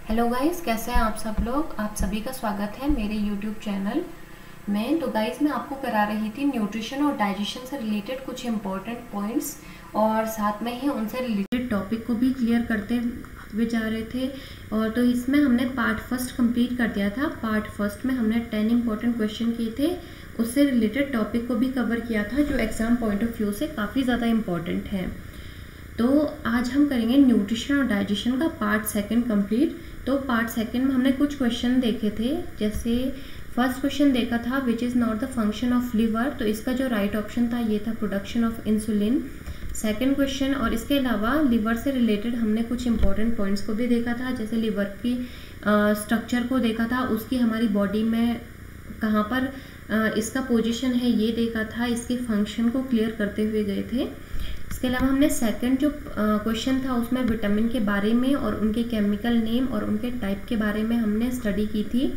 Hello guys, कैसे हैं आप सब लोग। आप सभी का स्वागत है मेरे यूट्यूब चैनल में। तो गाइस, मैं आपको करा रही थी न्यूट्रिशन और डाइजेशन से रिलेटेड कुछ इम्पोर्टेंट पॉइंट्स और साथ में ही उनसे रिलेटेड टॉपिक को भी क्लियर करते हुए जा रहे थे। और तो इसमें हमने पार्ट फर्स्ट कंप्लीट कर दिया था। पार्ट फर्स्ट में हमने 10 इम्पोर्टेंट क्वेश्चन किए थे, उससे रिलेटेड टॉपिक को भी कवर किया था जो एग्जाम पॉइंट ऑफ व्यू से काफ़ी ज़्यादा इम्पॉर्टेंट है। तो आज हम करेंगे न्यूट्रिशन और डाइजेशन का पार्ट सेकंड कंप्लीट। तो पार्ट सेकंड में हमने कुछ क्वेश्चन देखे थे, जैसे फर्स्ट क्वेश्चन देखा था which is not the function of liver, तो इसका जो राइट ऑप्शन था ये था production of insulin. Second question, और इसके अलावा लिवर से रिलेटेड हमने कुछ इंपॉर्टेंट पॉइंट्स को भी देखा था, जैसे लिवर की स्ट्रक्चर को देखा था, उसकी हमारी बॉडी में कहाँ पर इसका पोजीशन है ये देखा था, इसके फंक्शन को क्लियर करते हुए गए थे। इसके अलावा हमने सेकंड जो क्वेश्चन था उसमें विटामिन के बारे में और उनके केमिकल नेम और उनके टाइप के बारे में हमने स्टडी की थी।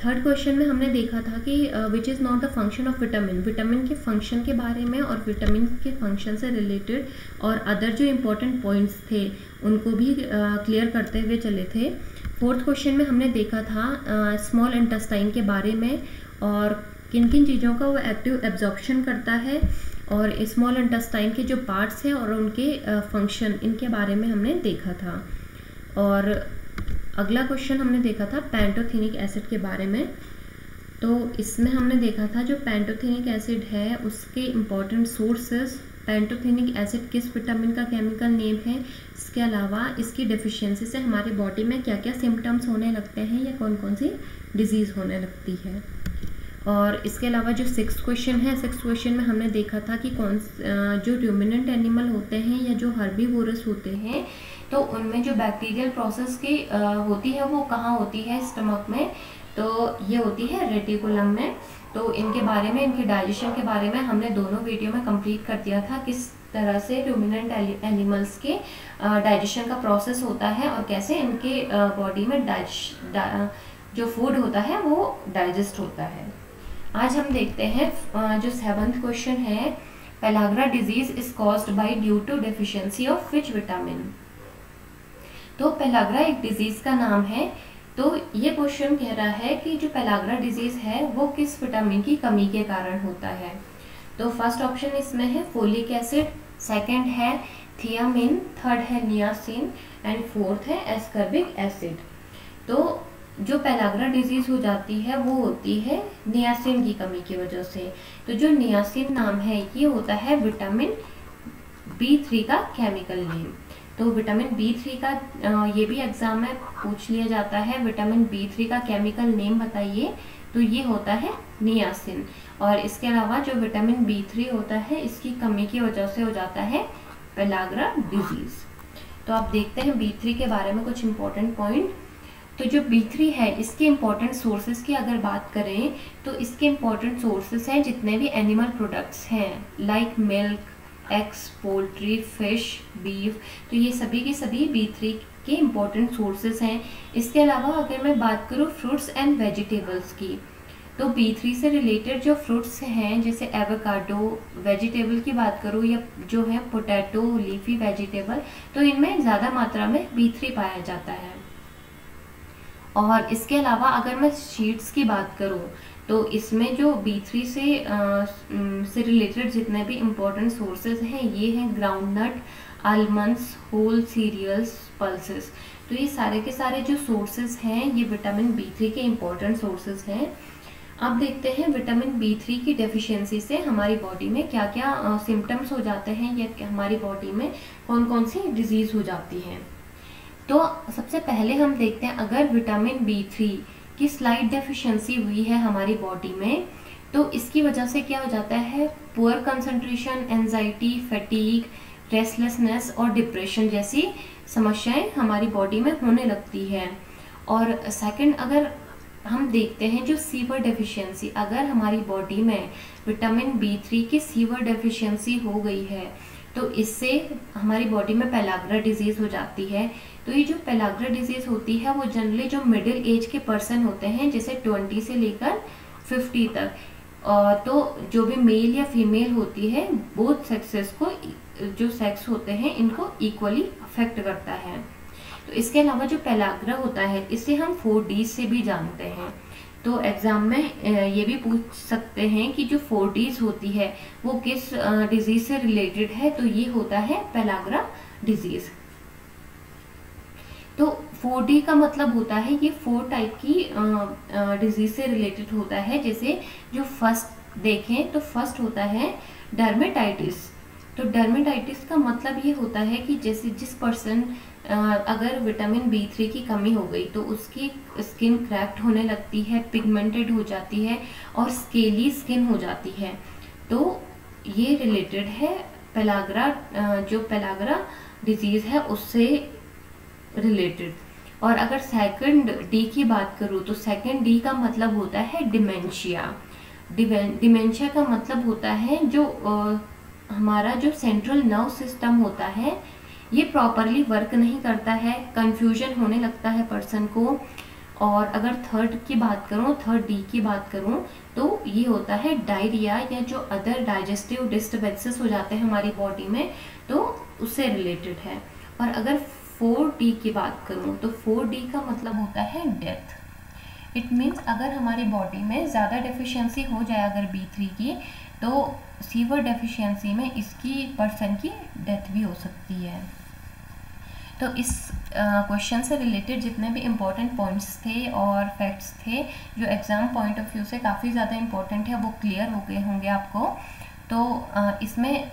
थर्ड क्वेश्चन में हमने देखा था कि which is not the function of vitamin, vitamin के फंक्शन के बारे में और विटामिन के फंक्शन से रिलेटेड और अदर जो इम्पोर्टेंट पॉइंट्स थे उनको भी क्लियर करते हुए चले थे। फोर्थ क्वेश्चन में हमने देखा था स्मॉल इंटेस्टाइन के बारे में और किन किन चीज़ों का वो एक्टिव एब्जॉर्प्शन करता है और स्मॉल इंटेस्टाइन के जो पार्ट्स हैं और उनके फंक्शन, इनके बारे में हमने देखा था। और अगला क्वेश्चन हमने देखा था पैंटोथेनिक एसिड के बारे में। तो इसमें हमने देखा था जो पैंटोथेनिक एसिड है उसके इम्पॉर्टेंट सोर्सेस, पैंटोथेनिक एसिड किस विटामिन का केमिकल नेम है, इसके अलावा इसकी डेफिशिएंसी से हमारी बॉडी में क्या क्या सिम्टम्स होने लगते हैं या कौन कौन सी डिजीज़ होने लगती है। और इसके अलावा जो सिक्स्थ क्वेश्चन है, सिक्स्थ क्वेश्चन में हमने देखा था कि जो र्यूमिनेंट एनिमल होते हैं या जो हर्बीवोरस होते हैं तो उनमें जो बैक्टीरियल प्रोसेस की होती है वो कहाँ होती है स्टमक में, तो ये होती है रेटिकुलम में। तो इनके बारे में, इनके डाइजेशन के बारे में हमने दोनों वीडियो में कंप्लीट कर दिया था, किस तरह से र्यूमिनेंट एनिमल्स के डाइजेशन का प्रोसेस होता है और कैसे इनके बॉडी में जो फूड होता है वो डाइजेस्ट होता है। आज हम देखते हैं जो सेवंथ क्वेश्चन है, pellagra disease is caused by due to deficiency of which vitamin. तो पेलाग्रा एक डिजीज का नाम है। तो ये क्वेश्चन कह रहा है कि जो पेलाग्रा डिजीज है वो किस विटामिन की कमी के कारण होता है। तो फर्स्ट ऑप्शन इसमें है फोलिक एसिड, सेकंड है थियामिन, थर्ड है नियासिन एंड फोर्थ है एस्कर्बिक एसिड। तो जो पेलाग्रा डिजीज हो जाती है वो होती है नियासिन की कमी की वजह से। तो जो नियासिन नाम है ये होता है विटामिन B3 का केमिकल नेम। तो विटामिन B3 का ये भी एग्जाम में पूछ लिया जाता है, विटामिन B3 का केमिकल नेम बताइए, तो ये होता है नियासिन। और इसके अलावा जो विटामिन B3 होता है इसकी कमी की वजह से हो जाता है पेलाग्रा डिजीज। तो आप देखते हैं B3 के बारे में कुछ इंपॉर्टेंट पॉइंट। तो जो B3 है इसके इम्पॉर्टेंट सोर्सेज की अगर बात करें तो इसके इम्पॉर्टेंट सोर्सेज हैं जितने भी एनिमल प्रोडक्ट्स हैं, like milk, eggs, poultry, fish, beef, तो ये सभी के सभी B3 के इम्पॉर्टेंट सोर्सेज हैं। इसके अलावा अगर मैं बात करूँ फ्रूट्स एंड वेजिटेबल्स की, तो B3 से रिलेटेड जो फ्रूट्स हैं जैसे एवोकाडो, वेजिटेबल की बात करूँ या जो है पोटैटो, लीफी वेजिटेबल, तो इनमें ज़्यादा मात्रा में B3 पाया जाता है। और इसके अलावा अगर मैं शीट्स की बात करूं तो इसमें जो B3 से रिलेटेड जितने भी इम्पोर्टेंट सोर्सेज हैं ये हैं groundnut, almonds, whole cereals, pulses. तो ये सारे के सारे जो सोर्सेज हैं ये विटामिन B3 के इम्पोर्टेंट सोर्सेज हैं। अब देखते हैं विटामिन B3 की डेफिशिएंसी से हमारी बॉडी में क्या क्या सिम्टम्स हो जाते हैं या हमारी बॉडी में कौन कौन सी डिजीज हो जाती हैं। तो सबसे पहले हम देखते हैं अगर विटामिन B3 की स्लाइट डेफिशिएंसी हुई है हमारी बॉडी में तो इसकी वजह से क्या हो जाता है, poor concentration, anxiety, fatigue, restlessness और डिप्रेशन जैसी समस्याएं हमारी बॉडी में होने लगती है। और सेकंड, अगर हम देखते हैं जो सीवर डेफिशिएंसी, अगर हमारी बॉडी में विटामिन B3 की सीवर डेफिशिएंसी हो गई है तो इससे हमारी बॉडी में पेलाग्रा डिजीज हो जाती है। तो ये जो पेलाग्रा डिजीज होती है वो जनरली जो मिडिल एज के पर्सन होते हैं जैसे 20 से लेकर 50 तक, तो जो भी मेल या फीमेल होती है बोथ सेक्सेस को, जो सेक्स होते हैं इनको इक्वली अफेक्ट करता है। तो इसके अलावा जो पेलाग्रा होता है इसे हम 4D से भी जानते हैं। तो एग्जाम में ये भी पूछ सकते हैं कि जो 4Ds होती है वो किस डिजीज से रिलेटेड है, तो ये होता है पेलाग्रा डिजीज। तो 4D का मतलब होता है ये 4 टाइप की डिजीज से रिलेटेड होता है। जैसे जो फर्स्ट देखें तो फर्स्ट होता है डर्मेटाइटिस। तो डर्मेटाइटिस का मतलब ये होता है कि जैसे जिस पर्सन अगर विटामिन B3 की कमी हो गई तो उसकी स्किन क्रैक्ड होने लगती है, पिगमेंटेड हो जाती है और स्केली स्किन हो जाती है। तो ये रिलेटेड है पेलाग्रा, जो पेलाग्रा डिजीज है उससे रिलेटेड। और अगर सेकंड D की बात करूँ तो सेकंड D का मतलब होता है डिमेंशिया। डिमेंशिया का मतलब होता है जो हमारा जो सेंट्रल नर्व सिस्टम होता है ये प्रॉपरली वर्क नहीं करता है, कंफ्यूजन होने लगता है पर्सन को। और अगर थर्ड की बात करूँ, थर्ड D की बात करूँ तो ये होता है डायरिया या जो अदर डाइजेस्टिव डिस्टर्बेंसेस हो जाते हैं हमारी बॉडी में, तो उससे रिलेटेड है। और अगर 4D की बात करूँ तो 4D का मतलब होता है डेथ। इट मीन्स अगर हमारी बॉडी में ज़्यादा डेफिशिएंसी हो जाए अगर B3 की, तो सीवर डेफिशिएंसी में इसकी पर्सन की डेथ भी हो सकती है। तो इस क्वेश्चन से रिलेटेड जितने भी इम्पोर्टेंट पॉइंट्स थे और फैक्ट्स थे जो एग्ज़ाम पॉइंट ऑफ व्यू से काफ़ी ज़्यादा इम्पोर्टेंट है वो क्लियर हो गए होंगे आपको। तो इसमें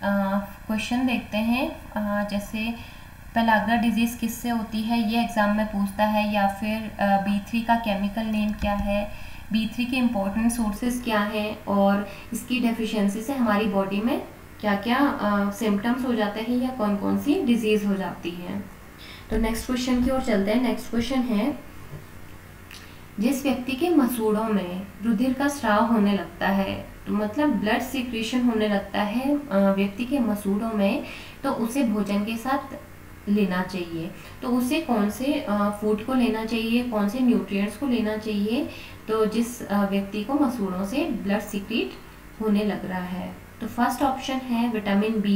क्वेश्चन देखते हैं, जैसे पेलाग्रा डिजीज़ किससे होती है ये एग्ज़ाम में पूछता है, या फिर B3 का केमिकल नेम क्या है, B3 के इम्पोर्टेंट सोर्सेज क्या हैं और इसकी डेफिशिएंसी से हमारी बॉडी में क्या क्या सिम्टम्स हो जाते हैं या कौन कौन सी डिजीज़ हो जाती है। तो नेक्स्ट क्वेश्चन की ओर चलते हैं। नेक्स्ट क्वेश्चन है, जिस व्यक्ति के मसूड़ों में रुधिर का स्राव होने लगता है, तो मतलब ब्लड सिक्रीशन होने लगता है व्यक्ति के मसूड़ों में, तो उसे भोजन के साथ लेना चाहिए। तो उसे कौन से फूड को लेना चाहिए, कौन से न्यूट्रिएंट्स को लेना चाहिए, तो जिस व्यक्ति को मसूड़ों से ब्लड सिक्रीट होने लग रहा है। तो फर्स्ट ऑप्शन है विटामिन B,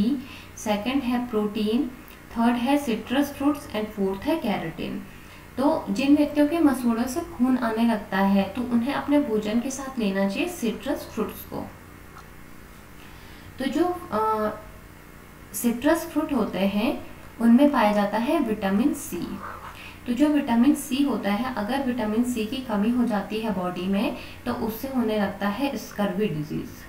सेकंड है प्रोटीन, थर्ड है सिट्रस फ्रूट्स एंड फोर्थ है कैरोटीन। तो जिन व्यक्तियों के मसूड़ों से खून आने लगता है तो उन्हें अपने भोजन के साथ लेना चाहिए सिट्रस फ्रूट्स को। तो जो सिट्रस फ्रूट होते हैं उनमें पाया जाता है विटामिन C। तो जो विटामिन C होता है, अगर विटामिन C की कमी हो जाती है बॉडी में तो उससे होने लगता है स्कर्वी डिजीज।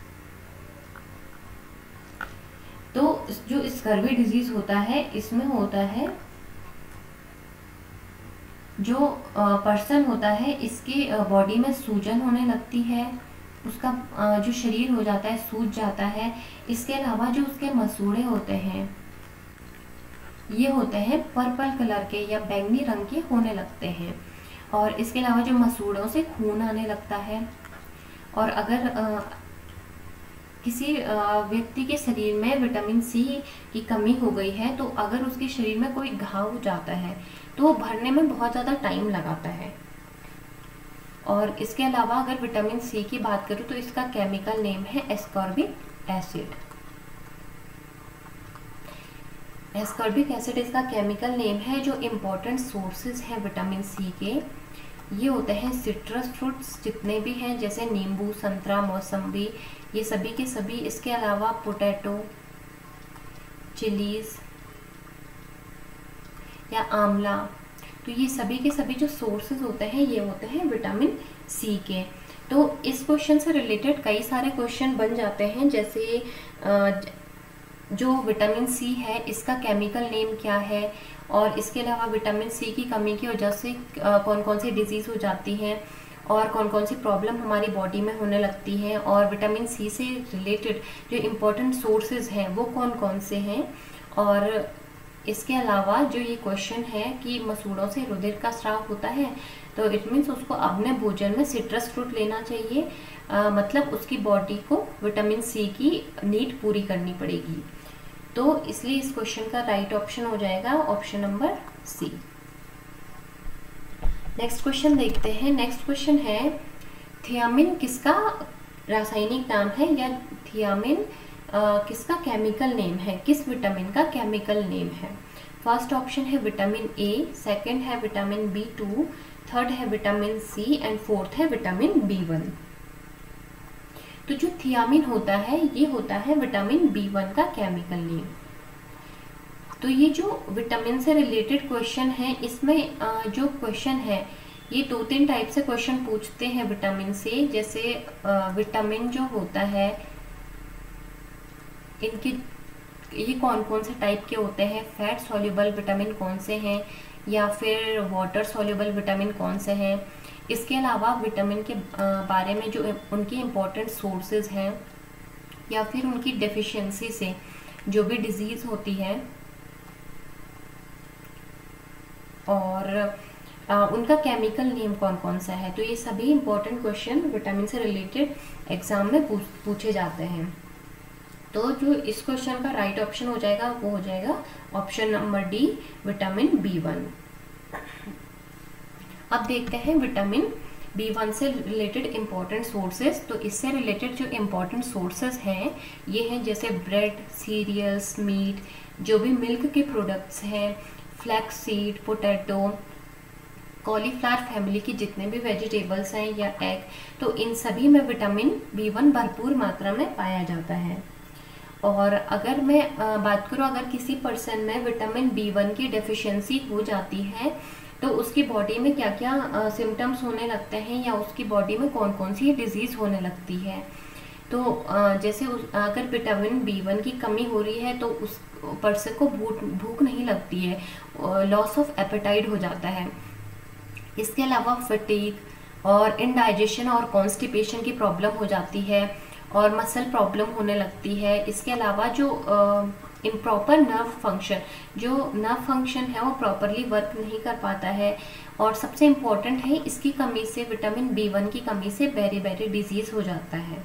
तो जो स्कर्वी डिजीज होता है इसमें होता है जो पर्सन होता है इसकी बॉडी में सूजन होने लगती है, उसका जो शरीर हो जाता है सूज जाता है। इसके अलावा जो उसके मसूड़े होते हैं ये होते हैं पर्पल कलर के या बैंगनी रंग के होने लगते हैं। और इसके अलावा जो मसूड़ों से खून आने लगता है। और अगर किसी व्यक्ति के शरीर में विटामिन C की कमी हो गई है तो अगर उसके शरीर में कोई घाव हो जाता है तो वो भरने में बहुत ज़्यादा टाइम लगाता है। और इसके अलावा अगर विटामिन C की बात करूँ तो इसका केमिकल नेम है एस्कॉर्बिक एसिड। एस्कॉर्बिक एसिड इसका केमिकल नेम है। जो इम्पोर्टेंट सोर्सेज हैं विटामिन C के ये होते हैं सिट्रस फ्रूट्स जितने भी हैं, जैसे नींबू, संतरा, मौसम्बी, ये सभी के सभी। इसके अलावा पोटैटो, चिलीज या आंवला, तो ये सभी के सभी जो सोर्सेज होते हैं ये होते हैं विटामिन C के। तो इस क्वेश्चन से रिलेटेड कई सारे क्वेश्चन बन जाते हैं, जैसे जो विटामिन C है इसका केमिकल नेम क्या है, और इसके अलावा विटामिन C की कमी की वजह से कौन कौन सी डिजीज़ हो जाती हैं और कौन कौन सी प्रॉब्लम हमारी बॉडी में होने लगती हैं, और विटामिन C से रिलेटेड जो इम्पोर्टेंट सोर्सेज हैं वो कौन कौन से हैं। और इसके अलावा जो ये क्वेश्चन है कि मसूड़ों से रुधिर का स्राव होता है तो इट मीन्स उसको अपने भोजन में सिट्रस फ्रूट लेना चाहिए, मतलब उसकी बॉडी को विटामिन C की नीड पूरी करनी पड़ेगी। तो इसलिए इस क्वेश्चन का राइट ऑप्शन हो जाएगा option number C। Next question देखते हैं। नेक्स्ट क्वेश्चन है, थियामिन किसका रासायनिक नाम है, या थियामिन किसका केमिकल नेम है, किस विटामिन का केमिकल नेम है। फर्स्ट ऑप्शन है विटामिन ए, सेकंड है विटामिन B2, थर्ड है विटामिन सी एंड फोर्थ है विटामिन B1। तो जो थियामिन होता है ये होता है विटामिन B1 का केमिकल नेम। तो ये जो विटामिन से रिलेटेड क्वेश्चन है, इसमें जो क्वेश्चन है ये 2-3 टाइप से क्वेश्चन पूछते हैं विटामिन से। जैसे विटामिन जो होता है इनके ये कौन कौन से टाइप के होते हैं, फैट सॉल्युबल विटामिन कौन से हैं, या फिर वाटर सॉल्युबल विटामिन कौन से हैं। इसके अलावा विटामिन के बारे में जो उनकी इम्पोर्टेंट सोर्सेज हैं, या फिर उनकी डेफिशिएंसी से जो भी डिजीज होती है, और उनका केमिकल नेम कौन कौन सा है। तो ये सभी इम्पोर्टेंट क्वेश्चन विटामिन से रिलेटेड एग्जाम में पूछे जाते हैं। तो जो इस क्वेश्चन का राइट ऑप्शन हो जाएगा वो हो जाएगा option number D, vitamin B1। अब देखते हैं विटामिन B1 से रिलेटेड इम्पोर्टेंट सोर्सेज। तो इससे रिलेटेड जो इम्पोर्टेंट सोर्सेज हैं ये हैं जैसे ब्रेड, सीरियल्स, मीट, जो भी मिल्क के प्रोडक्ट्स हैं, flax seed, potato, cauliflower family की जितने भी वेजिटेबल्स हैं या एग, तो इन सभी में विटामिन B1 भरपूर मात्रा में पाया जाता है। और अगर मैं बात करूँ, अगर किसी पर्सन में विटामिन B1 की डेफिशिएंसी हो जाती है तो उसकी बॉडी में क्या क्या सिम्टम्स होने लगते हैं, या उसकी बॉडी में कौन कौन सी डिजीज होने लगती है। तो जैसे अगर विटामिन B1 की कमी हो रही है तो उस पर्सन को भूख नहीं लगती है, लॉस ऑफ एपेटाइट हो जाता है। इसके अलावा फटीग और इनडाइजेशन और कॉन्स्टिपेशन की प्रॉब्लम हो जाती है, और मसल प्रॉब्लम होने लगती है। इसके अलावा जो इम्प्रॉपर नर्व फंक्शन, जो नर्व फंक्शन है वो प्रॉपरली वर्क नहीं कर पाता है। और सबसे इम्पोर्टेंट है, इसकी कमी से, विटामिन B1 की कमी से बेरी डिजीज हो जाता है।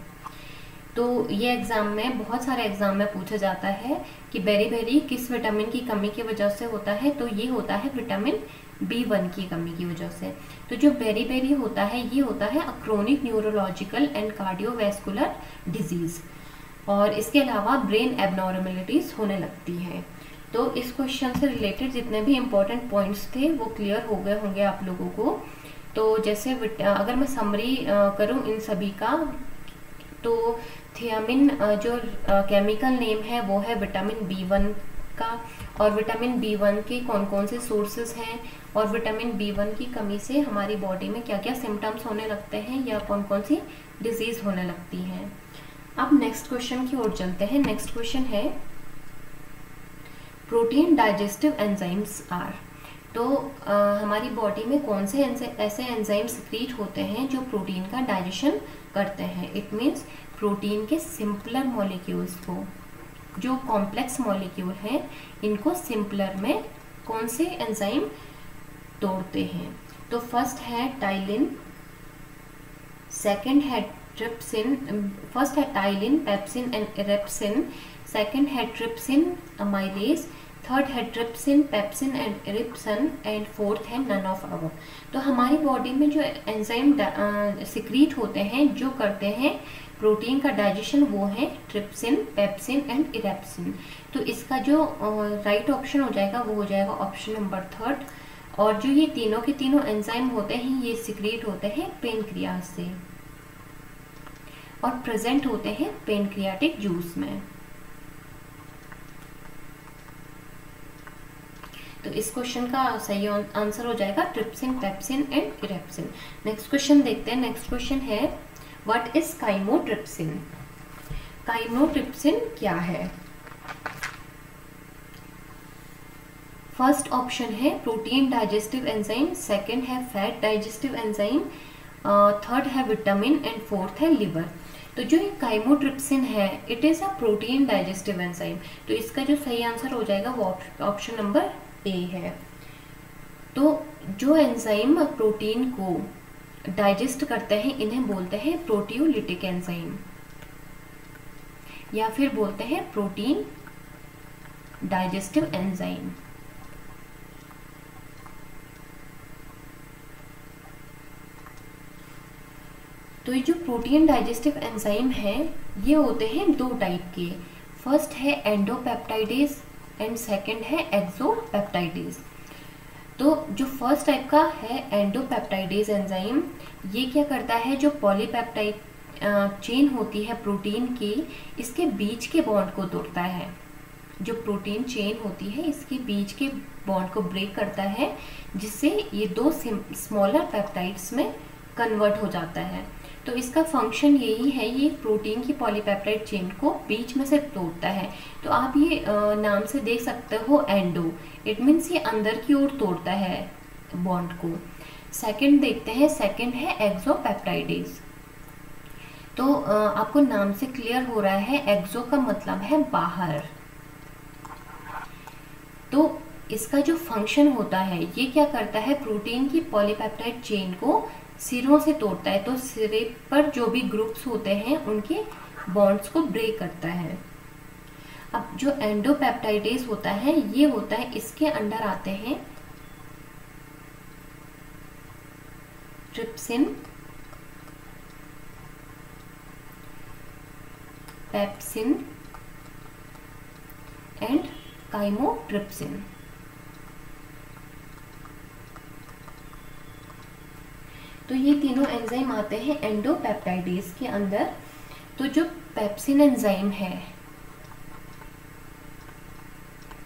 तो ये एग्जाम में, बहुत सारे एग्जाम में पूछा जाता है कि बेरी किस विटामिन की कमी की वजह से होता है। तो ये होता है विटामिन B1 की कमी की वजह से। तो जो बेरी होता है ये होता है chronic neurological and cardiovascular disease, और इसके अलावा ब्रेन एबनॉर्मेलिटीज होने लगती हैं। तो इस क्वेश्चन से रिलेटेड जितने भी इम्पोर्टेंट पॉइंट्स थे वो क्लियर हो गए होंगे आप लोगों को। तो जैसे अगर मैं समरी करूं इन सभी का, तो थियामिन जो केमिकल नेम है वो है विटामिन B1 का, और विटामिन B1 के कौन कौन से सोर्सेज हैं, और विटामिन B1 की कमी से हमारी बॉडी में क्या क्या सिम्टम्स होने लगते हैं, या कौन कौन सी डिजीज होने लगती हैं। अब नेक्स्ट क्वेश्चन की ओर चलते हैं। नेक्स्ट क्वेश्चन है प्रोटीन डाइजेस्टिव एंजाइम्स आर। तो हमारी बॉडी में कौन से ऐसे एंजाइम सिक्रीट होते हैं जो प्रोटीन का डाइजेशन करते हैं। इट मीन्स प्रोटीन के सिंपलर मॉलिक्यूल्स को, जो कॉम्प्लेक्स मॉलिक्यूल हैं, इनको सिंपलर में कौन से एंजाइम तोड़ते हैं। तो फर्स्ट है टाइलिन, सेकंड है ट्रिप्सिन, फर्स्ट है ptyalin, pepsin and erepsin, second है ट्रिप्सिन अमाइलेज, थर्ड है trypsin, pepsin and erepsin, and fourth है नन ऑफ अबव। तो हमारी बॉडी में जो एंजाइम सिक्रीट होते हैं जो करते हैं प्रोटीन का डाइजेशन वो है ट्रिप्सिन, पेप्सिन एंड इरेप्सिन। तो इसका जो राइट ऑप्शन हो जाएगा वो हो जाएगा ऑप्शन नंबर थर्ड। और जो ये तीनों के तीनों एंजाइम होते हैं ये सिक्रीट होते हैं पेनक्रियाज से, और प्रेजेंट होते हैं पेनक्रियाटिक जूस में। तो इस क्वेश्चन का सही आंसर हो जाएगा trypsin, pepsin and erepsin. Next question देखते हैं। नेक्स्ट क्वेश्चन है व्हाट इज काइमोट्रिप्सिन। काइमोट्रिप्सिन क्या है। फर्स्ट ऑप्शन है प्रोटीन डाइजेस्टिव एंजाइम, सेकंड है फैट डाइजेस्टिव एंजाइम, थर्ड है विटामिन एंड फोर्थ है लिवर। तो जो ये काइमोट्रिप्सिन है it is a protein digestive enzyme. तो इसका जो सही आंसर हो जाएगा वो ऑप्शन नंबर ए है। तो जो एंजाइम प्रोटीन को डाइजेस्ट करते हैं इन्हें बोलते हैं प्रोटियोलिटिक एंजाइम, या फिर बोलते हैं प्रोटीन डाइजेस्टिव एंजाइम। तो ये जो प्रोटीन डाइजेस्टिव एंजाइम है ये होते हैं दो टाइप के। फर्स्ट है एंडोपेप्टाइडेज एंड सेकंड है एक्सोपेप्टाइडेज। तो जो फर्स्ट टाइप का है एंडोपेप्टाइडेज एंजाइम, ये क्या करता है, जो पॉलीपेप्टाइड चेन होती है प्रोटीन की, इसके बीच के बॉन्ड को तोड़ता है। जो प्रोटीन चेन होती है इसके बीच के बॉन्ड को ब्रेक करता है, जिससे ये दो स्मॉलर पेप्टाइड्स में कन्वर्ट हो जाता है। तो इसका फंक्शन यही है, ये प्रोटीन की पॉलीपेप्टाइड चेन को बीच में से तोड़ता है। तो आप ये नाम से देख सकते हो एंडो, इट मीन्स ये अंदर की ओर तोड़ता है बॉन्ड को। सेकंड देखते हैं, सेकंड है एक्सोपेप्टाइडेज। तो आपको नाम से क्लियर हो रहा है, एक्सो का मतलब है बाहर। तो इसका जो फंक्शन होता है, ये क्या करता है, प्रोटीन की पॉलीपेप्टाइड चेन को सिरों से तोड़ता है। तो सिरे पर जो भी ग्रुप्स होते हैं उनके बॉन्ड्स को ब्रेक करता है। अब जो एंडोपेप्टाइडेज होता है, ये होता है, इसके अंडर आते हैं ट्रिप्सिन, पेप्सिन एंड काइमोट्रिप्सिन। तो ये तीनों एंजाइम आते हैं एंडोपेप्टाइडेज के अंदर। तो जो पेप्सिन एंजाइम है,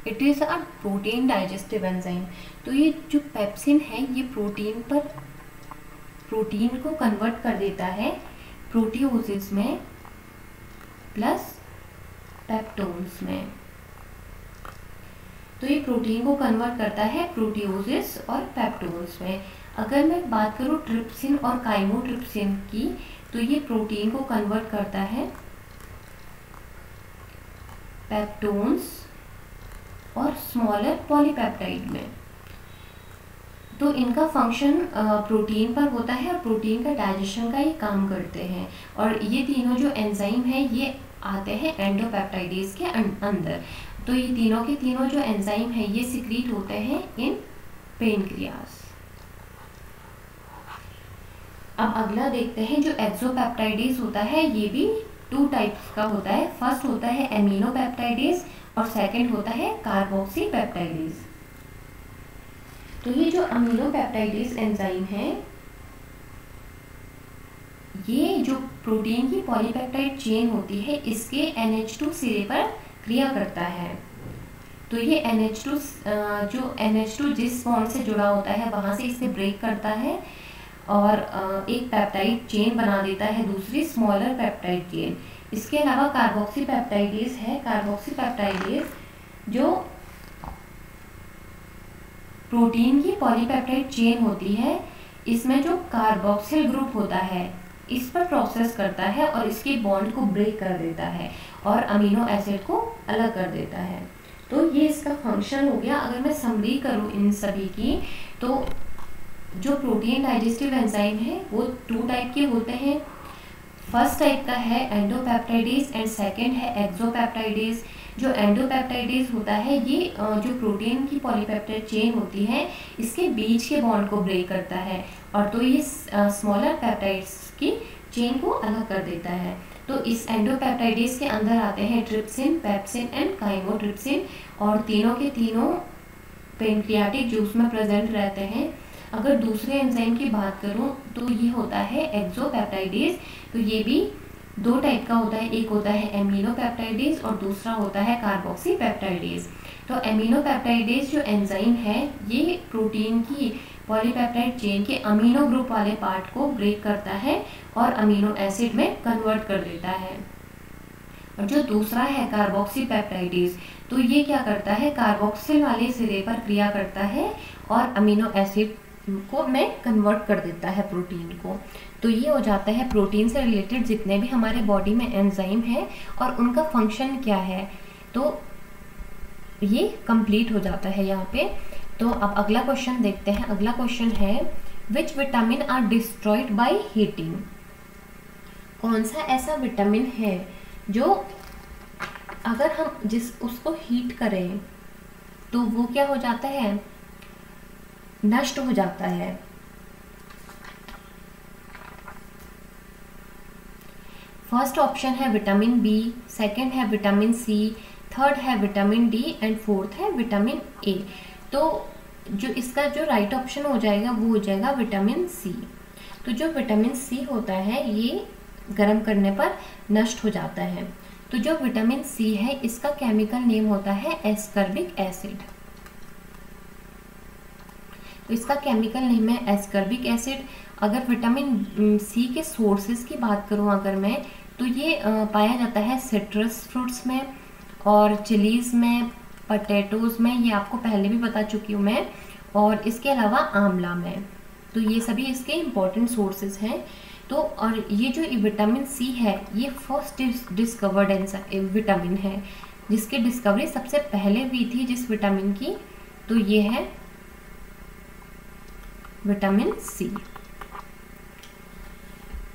it is a protein digestive enzyme. तो ये जो पेप्सिन है, ये प्रोटीन को कन्वर्ट कर देता है प्रोटियोसिस में प्लस पेप्टोन्स में। तो ये प्रोटीन को कन्वर्ट करता है प्रोटियोसिस और पेप्टोन्स में। अगर मैं बात करूँ ट्रिप्सिन और काइमोट्रिप्सिन की, तो ये प्रोटीन को कन्वर्ट करता है पेप्टोन्स और स्मॉलर पॉलीपेप्टाइड में। तो इनका फंक्शन प्रोटीन पर होता है और प्रोटीन का डाइजेशन का ये काम करते हैं। और ये तीनों जो एंजाइम है, ये आते हैं एंडोपेप्टाइडेज के अंदर। तो ये तीनों के तीनों जो एंजाइम है, ये सिक्रीट होते हैं इन पेनक्रियास। अब अगला देखते हैं, जो एक्सोपेप्टाइडेज होता है, ये भी 2 टाइप्स का होता है। फर्स्ट होता है एमिनोपेप्टाइडेज और सेकंड होता है कार्बोक्सीपेप्टाइडेज। तो ये जो अमीनोपेप्टाइडेज एंजाइम है, ये जो प्रोटीन की पॉलीपेप्टाइड चेन होती है, इसके NH2 सिरे पर क्रिया करता है। तो ये NH2 जो NH2 जिस बॉन्ड से जुड़ा होता है वहां से इसे ब्रेक करता है और एक पेप्टाइड चेन बना देता है, दूसरी स्मॉलर पेप्टाइड चेन। इसके अलावा कार्बोक्सीपेप्टाइडेज है। कार्बोक्सीपेप्टाइडेज जो प्रोटीन की पॉलीपेप्टाइड चेन होती है, इसमें जो कार्बोक्सिल ग्रुप होता है, इस पर प्रोसेस करता है और इसके बॉन्ड को ब्रेक कर देता है और अमीनो एसिड को अलग कर देता है। तो ये इसका फंक्शन हो गया। अगर मैं समरी करूँ इन सभी की, तो जो प्रोटीन डाइजेस्टिव एंजाइम है वो 2 टाइप के होते हैं। फर्स्ट टाइप का है एंडोपेप्टाइडेज एंड सेकंड है एक्सोपेप्टाइडेज। जो एंडोपेप्टाइडेज होता है, ये जो प्रोटीन की पॉलीपेप्टाइड चेन होती है, इसके बीच के बॉन्ड को ब्रेक करता है और तो ये स्मॉलर पेप्टाइड्स की चेन को अलग कर देता है। तो इस एंडोपेप्टाइडेज के अंदर आते हैं ट्रिप्सिन, पेप्सिन एंड काइमोट्रिप्सिन और तीनों के तीनों पेनक्रियाटिक जूस में प्रेजेंट रहते हैं। अगर दूसरे एंजाइम की बात करूं तो ये होता है एक्सोपेप्टाइडेज। तो ये भी 2 टाइप का होता है, एक होता है एमिनोपेप्टाइडेज और दूसरा होता है कार्बोक्सीपेप्टाइडेज। तो एमिनोपेप्टाइडेज जो एंजाइम है, ये प्रोटीन की पॉलीपेप्टाइड चेन के अमीनो ग्रुप वाले पार्ट को ब्रेक करता है और अमीनो एसिड में कन्वर्ट कर देता है। और जो दूसरा है कार्बोक्सीपेप्टाइडेज, तो ये क्या करता है, कार्बोक्सिल वाले सिरे पर क्रिया करता है और अमीनो एसिड को में कन्वर्ट कर देता है प्रोटीन को। तो ये हो जाता है प्रोटीन से रिलेटेड जितने भी हमारे बॉडी में एंजाइम है और उनका फंक्शन क्या है, तो ये कंप्लीट हो जाता है यहाँ पे। तो अब अगला क्वेश्चन देखते हैं। अगला क्वेश्चन है, which vitamin are destroyed by heating. कौन सा ऐसा विटामिन है जो अगर हम उसको हीट करें तो वो क्या हो जाता है, नष्ट हो जाता है। फर्स्ट ऑप्शन है विटामिन बी, सेकंड है विटामिन सी, थर्ड है विटामिन डी एंड फोर्थ है विटामिन ए। तो जो इसका जो राइट ऑप्शन हो जाएगा वो हो जाएगा विटामिन सी। तो जो विटामिन सी होता है ये गर्म करने पर नष्ट हो जाता है। तो जो विटामिन सी है इसका केमिकल नेम होता है एस्कर्बिक एसिड। तो इसका केमिकल नेम है एस्कर्बिक एसिड। अगर विटामिन सी के सोर्सेज की बात करूं अगर मैं, तो ये पाया जाता है सिट्रस फ्रूट्स में और चिलीज में, पटेटोज में, ये आपको पहले भी बता चुकी हूँ मैं, और इसके अलावा आंवला में। तो ये सभी इसके इम्पोर्टेंट सोर्सेज हैं। तो और ये जो विटामिन सी है ये फर्स्ट डिस्कवर्ड विटामिन है, जिसकी डिस्कवरी सबसे पहले हुई थी जिस विटामिन की, तो ये है विटामिन सी।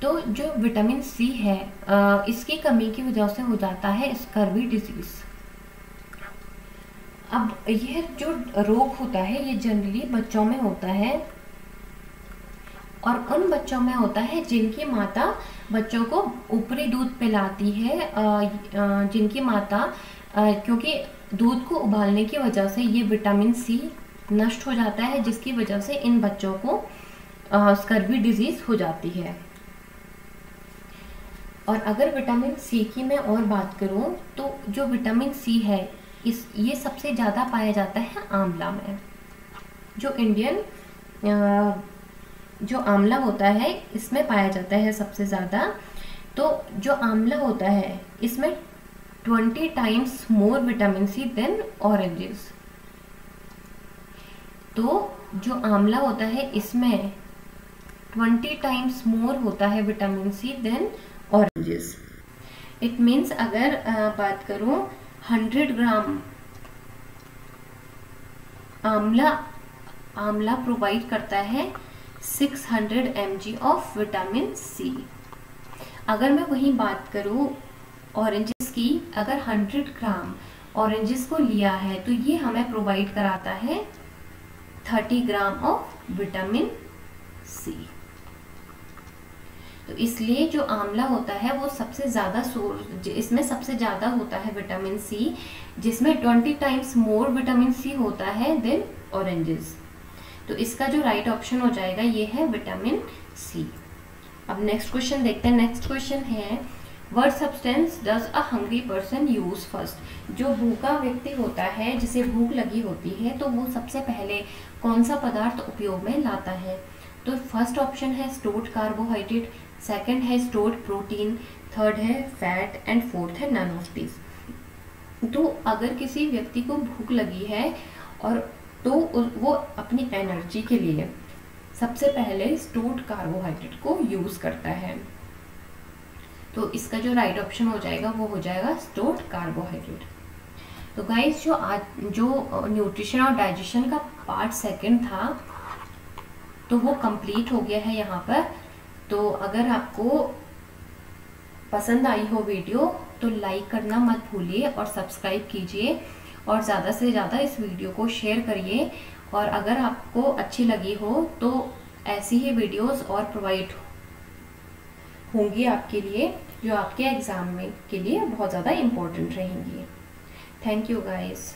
तो जो विटामिन सी है इसकी कमी की वजह से हो जाता है स्कर्वी डिजीज। अब यह जो रोग होता है ये जनरली बच्चों में होता है, और उन बच्चों में होता है जिनकी माता बच्चों को ऊपरी दूध पिलाती है, जिनकी माता क्योंकि दूध को उबालने की वजह से ये विटामिन सी नष्ट हो जाता है, जिसकी वजह से इन बच्चों को स्कर्वी डिजीज हो जाती है। और अगर विटामिन सी की मैं और बात करूं तो जो विटामिन सी है ये सबसे ज़्यादा पाया जाता है आंवला में। जो इंडियन जो आंवला होता है इसमें पाया जाता है सबसे ज़्यादा। तो जो आंवला होता है इसमें 20 times more vitamin C than oranges. तो जो आंवला होता है इसमें 20 टाइम्स मोर होता है vitamin C than oranges. It means अगर बात करूं 100 ग्राम आंवला प्रोवाइड करता है 600 mg ऑफ विटामिन सी। अगर मैं वही बात करूं ऑरेंजेस की, अगर 100 ग्राम ऑरेंजेस को लिया है तो ये हमें प्रोवाइड कराता है 30 ग्राम ऑफ विटामिन सी। तो इसलिए जो आंवला होता है वो सबसे ज़्यादा सोर्स, इसमें सबसे ज़्यादा होता है विटामिन सी, जिसमें 20 टाइम्स मोर विटामिन सी होता है देन ऑरेंजेस। तो इसका जो राइट ऑप्शन हो जाएगा ये है विटामिन सी। अब नेक्स्ट क्वेश्चन देखते हैं। नेक्स्ट क्वेश्चन है what substance does a hungry person use first. जो भूखा व्यक्ति होता है, जिसे भूख लगी होती है, तो वो सबसे पहले कौन सा पदार्थ उपयोग में लाता है। तो फर्स्ट ऑप्शन है स्टोर्ड कार्बोहाइड्रेट, सेकंड है स्टोर्ड प्रोटीन, थर्ड है फैट एंड फोर्थ है नन ऑफ दिस। तो अगर किसी व्यक्ति को भूख लगी है और तो वो अपनी एनर्जी के लिए सबसे पहले स्टोर्ड कार्बोहाइड्रेट को यूज करता है। तो इसका जो राइट ऑप्शन हो जाएगा वो हो जाएगा स्टोर्ड कार्बोहाइड्रेट। तो गाइस जो न्यूट्रिशन और डाइजेशन का पार्ट सेकंड था तो वो कंप्लीट हो गया है यहाँ पर। तो अगर आपको पसंद आई हो वीडियो तो लाइक करना मत भूलिए और सब्सक्राइब कीजिए और ज़्यादा से ज़्यादा इस वीडियो को शेयर करिए। और अगर आपको अच्छी लगी हो तो ऐसी ही वीडियोस और प्रोवाइड होंगी आपके लिए, जो आपके एग्ज़ाम में के लिए बहुत ज़्यादा इम्पोर्टेंट रहेंगी। Thank you guys.